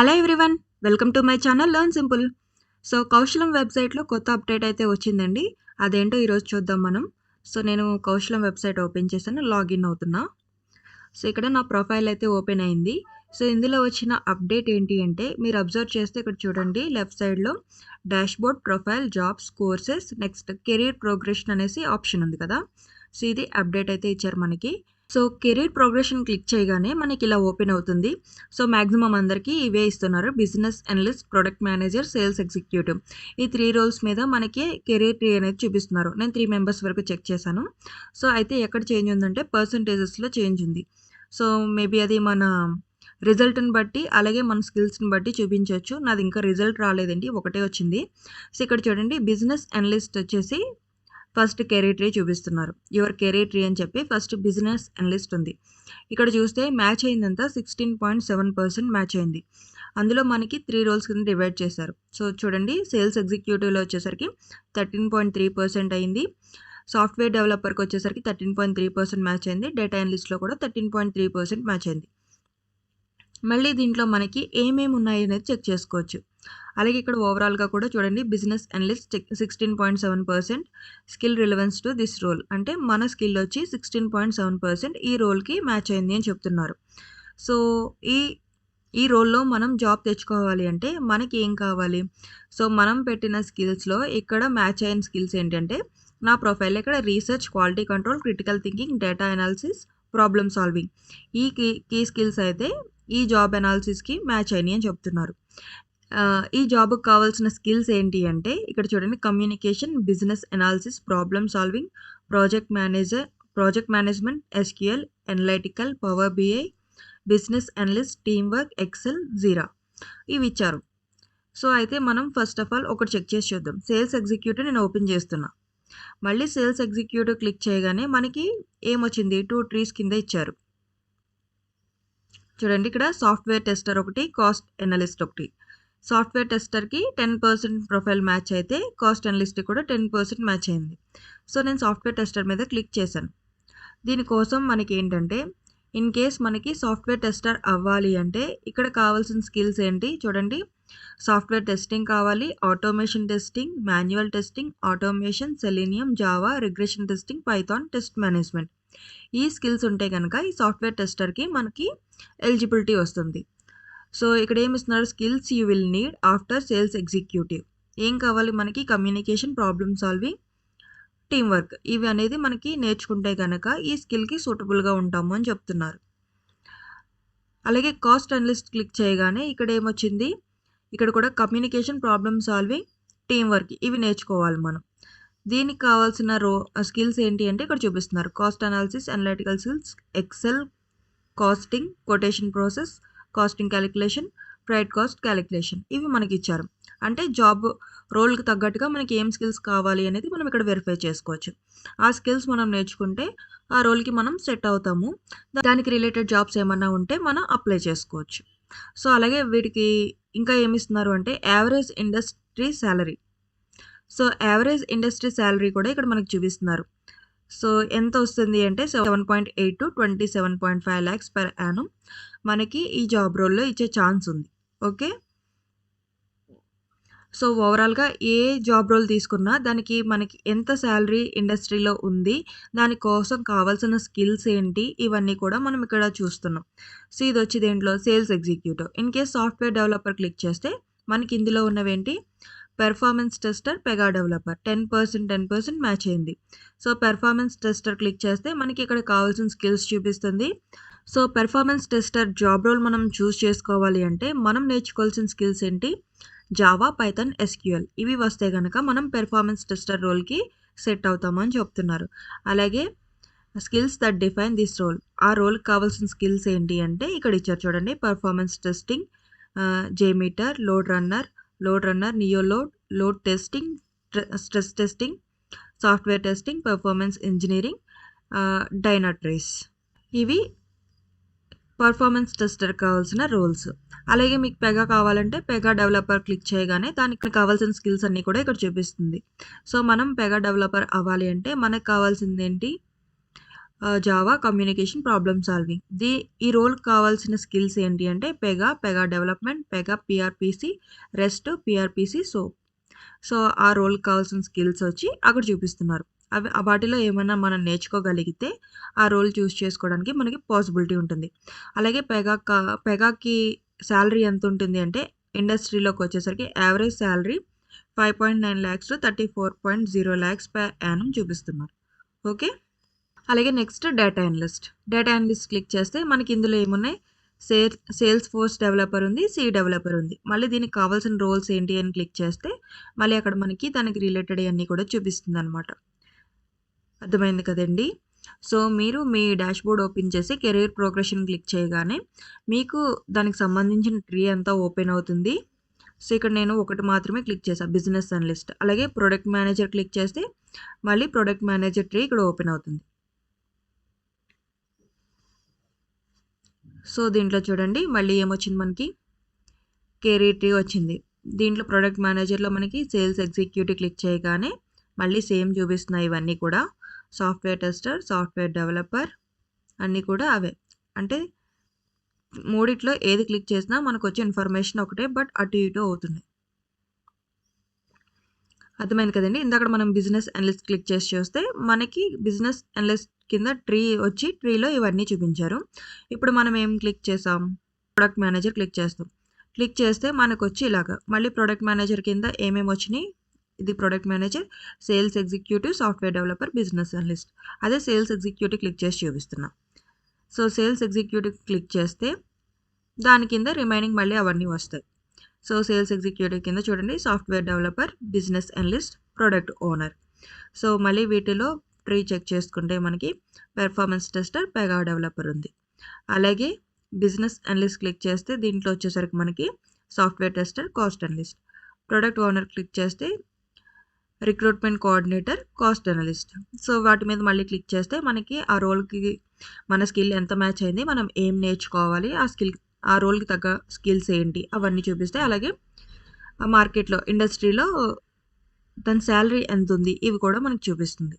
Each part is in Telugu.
Hello everyone, welcome to my channel learn simple. So Kaushalam వెబ్సైట్లో కొత్త అప్డేట్ అయితే వచ్చిందండి. అదేంటో ఈరోజు చూద్దాం మనం. సో నేను కౌశలం వెబ్సైట్ ఓపెన్ చేశాను, లాగిన్ అవుతున్నా. సో ఇక్కడ నా ప్రొఫైల్ అయితే ఓపెన్ అయింది. సో ఇందులో వచ్చిన అప్డేట్ ఏంటి అంటే, మీరు అబ్జర్వ్ చేస్తే ఇక్కడ చూడండి, లెఫ్ట్ సైడ్లో dashboard, profile, jobs, courses, next career progression అనేసి ఆప్షన్ ఉంది కదా. సో ఇది అప్డేట్ అయితే ఇచ్చారు మనకి. సో కెరీర్ ప్రోగ్రెషన్ క్లిక్ చేయగానే మనకి ఇలా ఓపెన్ అవుతుంది. సో మ్యాక్సిమం అందరికీ ఇవే ఇస్తున్నారు: business analyst, product manager, sales executive. ఈ 3 రోల్స్ మీద మనకి కెరీర్ ట్రీ అనేది చూపిస్తున్నారు. నేను 3 మెంబర్స్ వరకు చెక్ చేశాను. సో అయితే ఎక్కడ చేంజ్ ఉందంటే పర్సంటేజెస్లో చేంజ్ ఉంది. సో మేబీ అది మన రిజల్ట్ని బట్టి, అలాగే మన స్కిల్స్ని బట్టి చూపించవచ్చు. నాది ఇంకా రిజల్ట్ రాలేదండి, ఒకటే వచ్చింది. సో ఇక్కడ చూడండి, బిజినెస్ అనలిస్ట్ వచ్చేసి ఫస్ట్ కెరీర్ ట్రీ చూపిస్తున్నారు. యువర్ కెరీర్ ట్రీ అని చెప్పి ఫస్ట్ బిజినెస్ అనలిస్ట్ ఉంది. ఇక్కడ చూస్తే మ్యాచ్ అయిందంతా 16.7% మ్యాచ్ అయింది. అందులో మనకి 3 రోల్స్ కింద డివైడ్ చేశారు. సో చూడండి, సేల్స్ ఎగ్జిక్యూటివ్లో వచ్చేసరికి 13.3% అయింది. సాఫ్ట్వేర్ డెవలపర్కి వచ్చేసరికి 13.3% మ్యాచ్ అయింది. డేటా అనలిస్ట్లో కూడా 13.3% మ్యాచ్ అయింది. మళ్ళీ దీంట్లో మనకి ఏమేమి ఉన్నాయి అనేది చెక్ చేసుకోవచ్చు. అలాగే ఇక్కడ ఓవరాల్గా కూడా చూడండి, business analyst 16.7%, skill relevance to this role, అంటే మన స్కిల్ వచ్చి 16.7% ఈ రోల్కి మ్యాచ్ అయింది అని చెప్తున్నారు. సో ఈ రోల్లో మనం జాబ్ తెచ్చుకోవాలి అంటే మనకి ఏం కావాలి? సో మనం పెట్టిన స్కిల్స్లో ఇక్కడ మ్యాచ్ అయిన స్కిల్స్ ఏంటంటే, నా ప్రొఫైల్ ఇక్కడ research, quality control, critical thinking, data analysis, problem solving, ఈ కీ స్కిల్స్ అయితే ఈ జాబ్ అనాలిసిస్కి మ్యాచ్ అయినాయి అని చెప్తున్నారు. ఈ జాబ్కి కావాల్సిన స్కిల్స్ ఏంటి అంటే, ఇక్కడ చూడండి, communication, business analysis, problem solving, project management, SQL, analytical, power BI, business analyst, team work, Excel, Jira, ఇవి ఇచ్చారు. సో అయితే మనం ఫస్ట్ ఆఫ్ ఆల్ ఒకటి చెక్ చేసి చూద్దాం. సేల్స్ ఎగ్జిక్యూటివ్ నేను ఓపెన్ చేస్తున్నా. మళ్ళీ సేల్స్ ఎగ్జిక్యూటివ్ క్లిక్ చేయగానే మనకి ఏమొచ్చింది? 2 ట్రీస్ కింద ఇచ్చారు. చూడండి, ఇక్కడ సాఫ్ట్వేర్ టెస్టర్ ఒకటి, కాస్ట్ అనలిస్ట్ ఒకటి. సాఫ్ట్వేర్ టెస్టర్కి 10% ప్రొఫైల్ మ్యాచ్ అయితే కాస్ట్ అనలిస్ట్కి కూడా 10% మ్యాచ్ అయింది. సో నేను సాఫ్ట్వేర్ టెస్టర్ మీద క్లిక్ చేశాను. దీనికోసం మనకి ఏంటంటే, ఇన్ కేస్ మనకి సాఫ్ట్వేర్ టెస్టర్ అవ్వాలి అంటే ఇక్కడ కావాల్సిన స్కిల్స్ ఏంటి చూడండి. సాఫ్ట్వేర్ టెస్టింగ్ కావాలి, automation testing, manual testing, automation, selenium, Java, regression testing, Python, test management. ఈ స్కిల్స్ ఉంటే కనుక ఈ సాఫ్ట్వేర్ టెస్టర్కి మనకి ఎలిజిబిలిటీ వస్తుంది. సో ఇక్కడ ఏమి ఇస్తున్నారు? Skills you will need after sales executive. ఏం కావాలి మనకి? Communication, problem solving, team work, ఇవి అనేది మనకి నేర్చుకుంటే కనుక ఈ స్కిల్కి సూటబుల్గా ఉంటాము అని చెప్తున్నారు. అలాగే కాస్ట్ అనలిస్ట్ క్లిక్ చేయగానే ఇక్కడ ఏమొచ్చింది? ఇక్కడ కూడా communication, problem solving, team work, ఇవి నేర్చుకోవాలి మనం. దీనికి కావాల్సిన స్కిల్స్ ఏంటి అంటే ఇక్కడ చూపిస్తున్నారు: cost analysis, analytical skills, Excel, costing, quotation process, costing calculation, freight cost calculation, ఇవి మనకి ఇచ్చారు. అంటే జాబ్ రోల్కి తగ్గట్టుగా మనకి ఏం స్కిల్స్ కావాలి అనేది మనం ఇక్కడ వెరిఫై చేసుకోవచ్చు. ఆ స్కిల్స్ మనం నేర్చుకుంటే ఆ రోల్కి మనం సెట్ అవుతాము. దానికి రిలేటెడ్ జాబ్స్ ఏమన్నా ఉంటే మనం అప్లై చేసుకోవచ్చు. సో అలాగే వీటికి ఇంకా ఏమి ఇస్తున్నారు అంటే, average industry salary. So average industry salary కూడా ఇక్కడ మనకు చూపిస్తున్నారు. సో ఎంత వస్తుంది అంటే 7.8 to 27.5 lakhs per annum మనకి ఈ జాబ్ రోల్లో ఇచ్చే ఛాన్స్ ఉంది. ఓకే, సో ఓవరాల్గా ఏ జాబ్ రోల్ తీసుకున్నా దానికి మనకి ఎంత శాలరీ ఇండస్ట్రీలో ఉంది, దానికోసం కావాల్సిన స్కిల్స్ ఏంటి, ఇవన్నీ కూడా మనం ఇక్కడ చూస్తున్నాం. సో ఇది వచ్చి దేంట్లో? Sales executive. In case software developer click చేస్తే మనకి ఇందులో ఉన్నవేంటి? Performance tester, Pega developer, 10% match అయింది. సో పెర్ఫార్మెన్స్ టెస్టర్ క్లిక్ చేస్తే మనకి ఇక్కడ కావాల్సిన స్కిల్స్ చూపిస్తుంది. So performance tester job role మనం చూస్ చేసుకోవాలి అంటే మనం నేర్చుకోవాల్సిన స్కిల్స్ ఏంటి? జావా, పైథాన్, ఎస్క్యూఎల్, ఇవి వస్తే కనుక మనం పెర్ఫార్మెన్స్ టెస్టర్ రోల్కి సెట్ అవుతామని చెప్తున్నారు. అలాగే skills that define this role, ఆ రోల్కి కావాల్సిన స్కిల్స్ ఏంటి అంటే ఇక్కడ ఇచ్చారు చూడండి: performance testing, JMeter, load runner, neo load testing, stress testing, software testing, performance engineering, Dynatrace, ఇవి పర్ఫార్మెన్స్ టెస్టర్ కావాల్సిన రోల్స్. అలాగే మీకు పెగా కావాలంటే పెగా డెవలపర్ క్లిక్ చేయగానే దానికి కావాల్సిన స్కిల్స్ అన్నీ కూడా ఇక్కడ చూపిస్తుంది. సో మనం పెగా డెవలపర్ అవ్వాలి అంటే మనకు కావాల్సింది ఏంటి? Java, communication, problem solving. ఈ రోల్‌కి కావాల్సిన స్కిల్స్ ఏంటి అంటే Pega development, Pega PRPC, REST, PRPC, SOAP. So, ఆ రోల్‌కి కావాల్సిన స్కిల్స్ వచ్చి అక్కడ చూపిస్తున్నారు. వాటిలో ఏమన్నా మనం నేర్చుకోగలిగితే ఆ రోల్ చూజ్ చేసుకోవడానికి మనకి పాసిబిలిటీ ఉంటుంది. అలాగే పెగాకి సాలరీ ఎంతుంటుంది అంటే ఇండస్ట్రీలోకొచ్చేసరికి average salary 5.9 lakhs to 34.0 lakhs per annum చూపిస్తున్నారు. ఓకే. అలాగే next data analyst. Data analyst click చేస్తే మనకి ఇందులో ఏమున్నాయి? సేల్స్ ఫోర్స్ డెవలపర్ ఉంది, సి డెవలపర్ ఉంది. మళ్ళీ దీనికి కావాల్సిన రోల్స్ ఏంటి అని క్లిక్ చేస్తే మళ్ళీ అక్కడ మనకి దానికి రిలేటెడ్ అన్నీ కూడా చూపిస్తుందనమాట. అర్థమైంది కదండీ! సో, మీరు మీ డాష్‌బోర్డ్ ఓపెన్ చేసి కెరీర్ ప్రోగ్రెషన్ క్లిక్ చేయగానే మీకు దానికి సంబంధించిన ట్రీ అంతా ఓపెన్ అవుతుంది. సో, ఇక్కడ నేను ఒకటి మాత్రమే క్లిక్ చేశా, బిజినెస్ అనలిస్ట్. అలాగే ప్రొడక్ట్ మేనేజర్ క్లిక్ చేస్తే మళ్ళీ ప్రొడక్ట్ మేనేజర్ ట్రీ ఇక్కడ ఓపెన్ అవుతుంది. సో, దీంట్లో చూడండి మళ్ళీ ఏమొచ్చింది మనకి? కెరీర్ ట్రీ వచ్చింది. దీంట్లో ప్రొడక్ట్ మేనేజర్‌లో మనకి సేల్స్ ఎగ్జిక్యూటివ్ క్లిక్ చేయగానే మళ్ళీ సేమ్ చూపిస్తున్నాయి ఇవన్నీ కూడా. సాఫ్ట్‌వేర్ టెస్టర్, సాఫ్ట్‌వేర్ డెవలపర్ అన్నీ కూడా అవే. అంటే మూడిట్లో ఏది క్లిక్ చేసినా మనకొచ్చే ఇన్ఫర్మేషన్ ఒకటే, బట్ అటు ఇటు అవుతుంది. అర్థమైంది కదండీ! ఇందాకడ మనం బిజినెస్ అనలిస్ట్ క్లిక్ చేసి చూస్తే మనకి బిజినెస్ అనలిస్ట్ కింద ట్రీ వచ్చి ట్రీలో ఇవన్నీ చూపించారు. ఇప్పుడు మనం ఏం క్లిక్ చేసాం? ప్రొడక్ట్ మేనేజర్ క్లిక్ చేస్తాం. క్లిక్ చేస్తే మనకొచ్చి ఇలాగా మళ్ళీ ప్రొడక్ట్ మేనేజర్ కింద ఏమేమి వచ్చినాయి? ఇది product manager, sales executive, software developer, business analyst. అదే సేల్స్ ఎగ్జిక్యూటివ్ క్లిక్ చేసి చూపిస్తున్నా. సో, సేల్స్ ఎగ్జిక్యూటివ్ క్లిక్ చేస్తే దాని కింద రిమైనింగ్ మళ్ళీ అవన్నీ వస్తాయి. సో, సేల్స్ ఎగ్జిక్యూటివ్ కింద చూడండి software developer, business analyst, product owner. So, మళ్ళీ వీటిలో ట్రీ చెక్ చేసుకుంటే మనకి పెర్ఫార్మెన్స్ టెస్టర్, పెగా డెవలపర్ ఉంది. అలాగే బిజినెస్ అనలిస్ట్ క్లిక్ చేస్తే దీంట్లో వచ్చేసరికి మనకి software tester, cost analyst. Product owner click చేస్తే recruitment coordinator, cost analyst. So, వాటి మీద మళ్ళీ క్లిక్ చేస్తే మనకి ఆ రోల్‌కి మన స్కిల్ ఎంత మ్యాచ్ అయింది, మనం ఏం నేర్చుకోవాలి, ఆ రోల్‌కి తగ్గ స్కిల్స్ ఏంటి అవన్నీ చూపిస్తాయి. అలాగే మార్కెట్‌లో, ఇండస్ట్రీలో దాని సాలరీ ఎంతుంది ఇవి కూడా మనకు చూపిస్తుంది.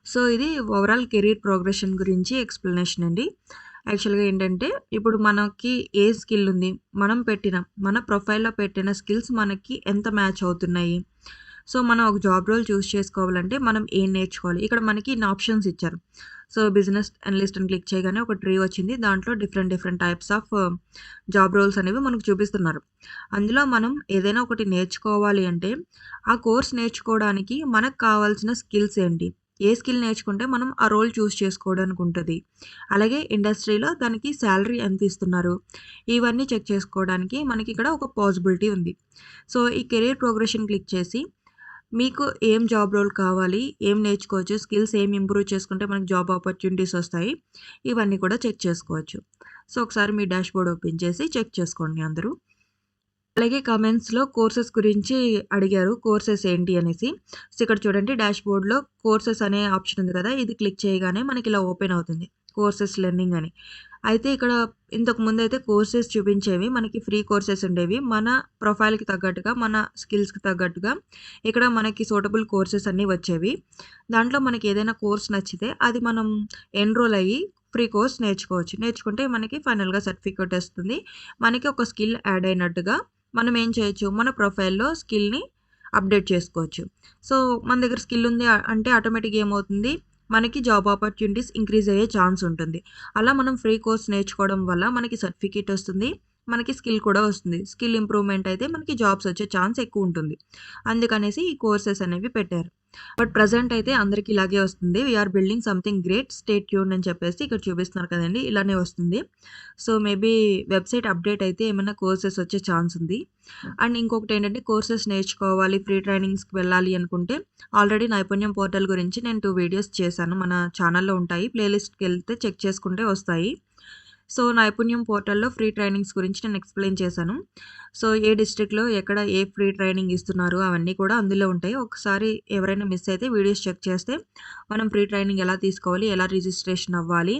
సో, ఇది ఓవరాల్ కెరీర్ ప్రోగ్రెషన్ గురించి ఎక్స్‌ప్లనేషన్ అండి. యాక్చువల్‌గా ఏంటంటే ఇప్పుడు మనకి ఏ స్కిల్ ఉంది, మన ప్రొఫైల్‌లో పెట్టిన స్కిల్స్ మనకి ఎంత మ్యాచ్ అవుతున్నాయి. సో, మనం ఒక జాబ్ రోల్ చూస్ చేసుకోవాలంటే మనం ఏం నేర్చుకోవాలి. ఇక్కడ మనకి ఇన్ని ఆప్షన్స్ ఇచ్చారు. సో, బిజినెస్ అనలిస్ట్ అని క్లిక్ చేయగానే ఒక ట్రీ వచ్చింది. దాంట్లో different types of job roles అనేవి మనకు చూపిస్తున్నారు. అందులో మనం ఏదైనా ఒకటి నేర్చుకోవాలి అంటే ఆ కోర్స్ నేర్చుకోవడానికి మనకు కావాల్సిన స్కిల్స్ ఏంటి? ఏ స్కిల్ నేర్చుకుంటే మనం ఆ రోల్ చూస్ చేసుకోవడానికి ఉంటది. అలాగే ఇండస్ట్రీలో దానికి సాలరీ ఎంత ఇస్తున్నారు. ఇవన్నీ చెక్ చేసుకోవడానికి మనకి ఇక్కడ ఒక పాసిబిలిటీ ఉంది. సో, ఈ కెరీర్ ప్రోగ్రెషన్ క్లిక్ చేసి మీకు ఏం జాబ్ రోల్ కావాలి, ఏం నేర్చుకోవచ్చు, స్కిల్స్ ఏం ఇంప్రూవ్ చేసుకుంటే మనకు జాబ్ ఆపర్చునిటీస్ వస్తాయి. ఇవన్నీ కూడా చెక్ చేసుకోవచ్చు. సో, ఒకసారి మీ డాష్‌బోర్డ్ ఓపెన్ చేసి చెక్ చేసుకోండి అందరూ. అలాగే కామెంట్స్‌లో కోర్సెస్ గురించి అడిగారు. కోర్సెస్ ఏంటి అనేసి. సో, ఇక్కడ చూడండి డాష్‌బోర్డ్‌లో కోర్సెస్ అనే ఆప్షన్ ఉంది కదా! ఇది క్లిక్ చేయగానే మనకి ఇలా ఓపెన్ అవుతుంది. కోర్సెస్ లెర్నింగ్ అని. అయితే ఇక్కడ ఇంతకు ముందైతే కోర్సెస్ చూపించేవి. మనకి ఫ్రీ కోర్సెస్ ఉండేవి. మన ప్రొఫైల్‌కి తగ్గట్టుగా, మన స్కిల్స్‌కి తగ్గట్టుగా ఇక్కడ మనకి సూటబుల్ కోర్సెస్ అన్నీ వచ్చేవి. దాంట్లో మనకి ఏదైనా కోర్స్ నచ్చితే అది మనం ఎన్రోల్ అయ్యి ఫ్రీ కోర్స్ నేర్చుకోవచ్చు. నేర్చుకుంటే మనకి ఫైనల్‌గా సర్టిఫికేట్ వస్తుంది. మనకి ఒక స్కిల్ యాడ్ అయినట్టుగా మనం ఏం చేయొచ్చు, మన ప్రొఫైల్‌లో స్కిల్‌ని అప్డేట్ చేసుకోవచ్చు. సో, మన దగ్గర స్కిల్ ఉంది అంటే ఆటోమేటిక్‌గా ఏమవుతుంది, మనకి జాబ్ ఆపర్చునిటీస్ ఇంక్రీజ్ అయ్యే ఛాన్స్ ఉంటుంది. అలా మనం ఫ్రీ కోర్స్ నేర్చుకోవడం వల్ల మనకి సర్టిఫికేట్ వస్తుంది. మనకి స్కిల్ కూడా వస్తుంది. స్కిల్ ఇంప్రూవ్‌మెంట్ అయితే మనకి జాబ్స్ వచ్చే ఛాన్స్ ఎక్కువుంటుంది. అందుకనేసి ఈ కోర్సెస్ అనేవి పెట్టారు. బట్ ప్రెజెంట్ అయితే అందరికి ఇలాగే వస్తుంది. We are building something great, stay tuned అని చెప్పేసి ఇక్కడ చూపిస్తున్నారు కదండీ! ఇలానే వస్తుంది. సో, మేబీ వెబ్‌సైట్ అప్డేట్ అయితే ఏమన్నా కోర్సెస్ వచ్చే ఛాన్స్ ఉంది. అండ్ ఇంకొకటేంటంటే కోర్సెస్ నేర్చుకోవాలి, ఫ్రీ ట్రైనింగ్స్‌కి వెళ్ళాలి అనుకుంటే ఆల్రెడీ నైపుణ్యం పోర్టల్ గురించి నేను 2 వీడియోస్ చేశాను. మన ఛానెల్‌లో ఉంటాయి. ప్లేలిస్ట్‌కెళ్తే చెక్ చేసుకుంటే వస్తాయి. సో, నైపుణ్యం పోర్టల్‌లో ఫ్రీ ట్రైనింగ్స్ గురించి నేను ఎక్స్‌ప్లెయిన్ చేశాను. సో, ఏ డిస్ట్రిక్ట్‌లో ఎక్కడ ఏ ఫ్రీ ట్రైనింగ్ ఇస్తున్నారు అవన్నీ కూడా అందులో ఉంటాయి. ఒకసారి ఎవరైనా మిస్ అయితే వీడియోస్ చెక్ చేస్తే మనం ఫ్రీ ట్రైనింగ్ ఎలా తీసుకోవాలి, ఎలా రిజిస్ట్రేషన్ అవ్వాలి,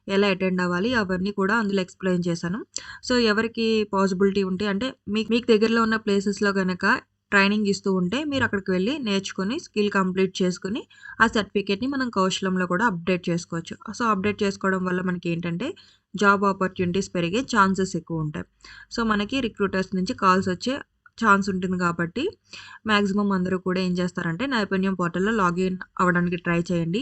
ఎలా అటెండ్ అవ్వాలి అవన్నీ కూడా అందులో ఎక్స్‌ప్లెయిన్ చేశాను. సో, ఎవరికి పాసిబిలిటీ ఉంటే అంటే మీకు మీకు దగ్గరలో ఉన్న ప్లేసెస్‌లో గనక ట్రైనింగ్ ఇస్తూ ఉంటే మీరు అక్కడికి వెళ్ళి నేర్చుకొని స్కిల్ కంప్లీట్ చేసుకొని ఆ సర్టిఫికేట్‌ని మనం కౌశలంలో కూడా అప్డేట్ చేసుకోవచ్చు. సో, అప్డేట్ చేసుకోవడం వల్ల మనకేంటంటే జాబ్ ఆపర్చునిటీస్ పెరిగే ఛాన్సెస్ ఎక్కువుంటాయి. సో, మనకి రిక్రూటర్స్ నుంచి కాల్స్ వచ్చే ఛాన్స్ ఉంటుంది కాబట్టి మాక్సిమం అందరూ కూడా ఏం చేస్తారంటే నైపుణ్యం పోర్టల్‌లో లాగిన్ అవ్వడానికి ట్రై చేయండి.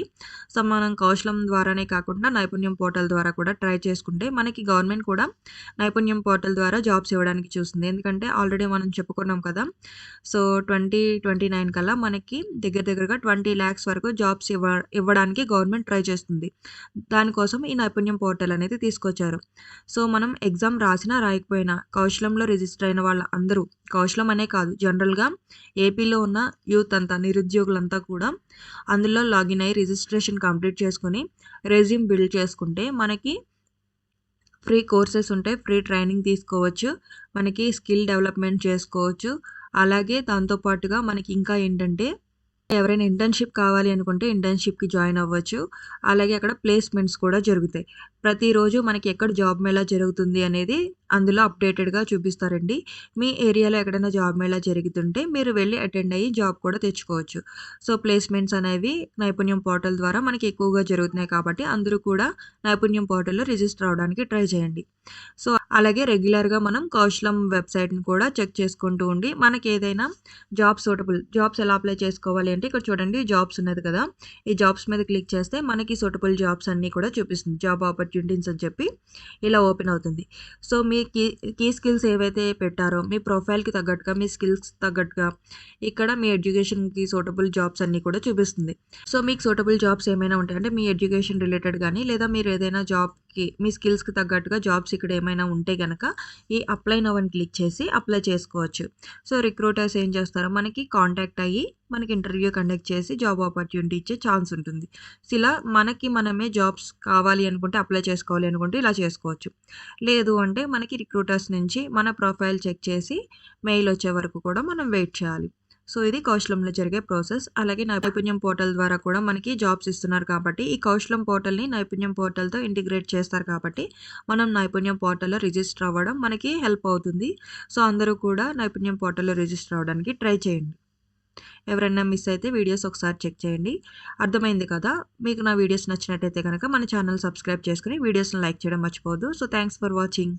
సో, మనం కౌశలం ద్వారానే కాకుండా నైపుణ్యం పోర్టల్ ద్వారా కూడా ట్రై చేసుకుంటే మనకి గవర్నమెంట్ కూడా నైపుణ్యం పోర్టల్ ద్వారా జాబ్స్ ఇవ్వడానికి చూస్తుంది. ఎందుకంటే ఆల్రెడీ మనం చెప్పుకున్నాం కదా! సో, 2029 కల్లా మనకి దగ్గరగా 20,00,000 వరకు జాబ్స్ ఇవ్వడానికి గవర్నమెంట్ ట్రై చేస్తుంది. దానికోసం ఈ నైపుణ్యం పోర్టల్ అనేది తీసుకొచ్చారు. సో, మనం ఎగ్జామ్ రాసినా, రాయకపోయినా కౌశలంలో రిజిస్టర్ అయిన వాళ్ళ అందరూ కౌశలం అనే కాదు జనరల్‌గా ఏపీలో ఉన్న యూత్ అంతా నిరుద్యోగులంతా కూడా అందులో లాగిన్ అయ్యి రిజిస్ట్రేషన్ కంప్లీట్ చేసుకొని రెజ్యూమ్ బిల్డ్ చేసుకుంటే మనకి ఫ్రీ కోర్సెస్ ఉంటాయి. ఫ్రీ ట్రైనింగ్ తీసుకోవచ్చు. మనకి స్కిల్ డెవలప్‌మెంట్ చేసుకోవచ్చు. అలాగే దాంతో పాటుగా మనకి ఇంకా ఏంటంటే ఎవరైనా ఇంటర్న్‌షిప్ కావాలి అనుకుంటే ఇంటర్న్‌షిప్‌కి జాయిన్ అవ్వచ్చు. అలాగే అక్కడ ప్లేస్‌మెంట్స్ కూడా జరుగుతాయి. ప్రతిరోజు మనకి ఎక్కడ జాబ్ మేళా జరుగుతుంది అనేది అందులో అప్డేటెడ్‌గా చూపిస్తారండి. మీ ఏరియాలో ఎక్కడైనా జాబ్ మేళా జరుగుతుంటే మీరు వెళ్లి అటెండ్ అయ్యి జాబ్ కూడా తెచ్చుకోవచ్చు. సో, ప్లేస్‌మెంట్స్ అనేవి నైపుణ్యం పోర్టల్ ద్వారా మనకి ఎక్కువగా జరుగుతున్నాయి కాబట్టి అందరూ కూడా నైపుణ్యం పోర్టల్‌లో రిజిస్టర్ అవ్వడానికి ట్రై చేయండి. సో, అలాగే రెగ్యులర్‌గా మనం కౌశలం వెబ్‌సైట్‌ని కూడా చెక్ చేసుకుంటూ ఉండి మనకేదైనా జాబ్స్ ఎలా అప్లై చేసుకోవాలి అంటే ఇక్కడ చూడండి జాబ్స్ ఉన్నది కదా! ఈ జాబ్స్ మీద క్లిక్ చేస్తే మనకి సూటబుల్ జాబ్స్ అన్నీ కూడా చూపిస్తుంది. జాబ్ ఆపర్చునిటీస్ అని చెప్పి ఇలా ఓపెన్ అవుతుంది. సో, మీ కీ స్కిల్స్ ఏవైతే పెట్టారో మీ ప్రొఫైల్‌కి తగ్గట్టుగా, మీ స్కిల్స్‌కి తగ్గట్టుగా ఇక్కడ మీ ఎడ్యుకేషన్‌కి సూటబుల్ జాబ్స్ అన్నీ కూడా చూపిస్తుంది. సో, మీకు సూటబుల్ జాబ్స్ ఏమైనా ఉంటాయి అంటే మీ ఎడ్యుకేషన్ రిలేటెడ్ గానీ లేదా మీరు ఏదైనా జాబ్‌కి మీ స్కిల్స్‌కి తగ్గట్టుగా జాబ్స్ ఇక్కడ ఏమైనా ఉంటే గనక ఈ అప్లై నౌ అని క్లిక్ చేసి అప్లై చేసుకోవచ్చు. సో, రిక్రూటర్స్ ఏం చేస్తారో మనకి కాంటాక్ట్ అయ్యి మనకి ఇంటర్వ్యూ కండక్ట్ చేసి జాబ్ ఆపర్చునిటీ ఇచ్చే ఛాన్స్ ఉంటుంది. సో, ఇలా మనకి మనమే జాబ్స్ కావాలి అనుకుంటే అప్లై చేసుకోవాలి అనుకుంటే ఇలా చేసుకోవచ్చు. లేదు అంటే మనకి రిక్రూటర్స్ నుంచి మన ప్రొఫైల్ చెక్ చేసి మెయిల్ వచ్చే వరకు కూడా మనం వెయిట్ చేయాలి. సో, ఇది కౌశలంలో జరిగే ప్రాసెస్. అలాగే నైపుణ్యం పోర్టల్ ద్వారా కూడా మనకి జాబ్స్ ఇస్తున్నారు కాబట్టి ఈ కౌశలం పోర్టల్‌ని నైపుణ్యం పోర్టల్‌తో ఇంటిగ్రేట్ చేస్తారు కాబట్టి మనం నైపుణ్యం పోర్టల్‌లో రిజిస్టర్ అవ్వడం మనకి హెల్ప్ అవుతుంది. సో, అందరూ కూడా నైపుణ్యం పోర్టల్‌లో రిజిస్టర్ అవ్వడానికి ట్రై చేయండి. ఎవరైనా మిస్ అయితే వీడియోస్ ఒకసారి చెక్ చేయండి. అర్థమైంది కదా! మీకు నా వీడియోస్ నచ్చినట్టయితే గనక మన ఛానల్ సబ్స్క్రైబ్ చేసుకొని వీడియోస్‌ని లైక్ చేయడం మర్చిపోవద్దు. So, thanks for watching.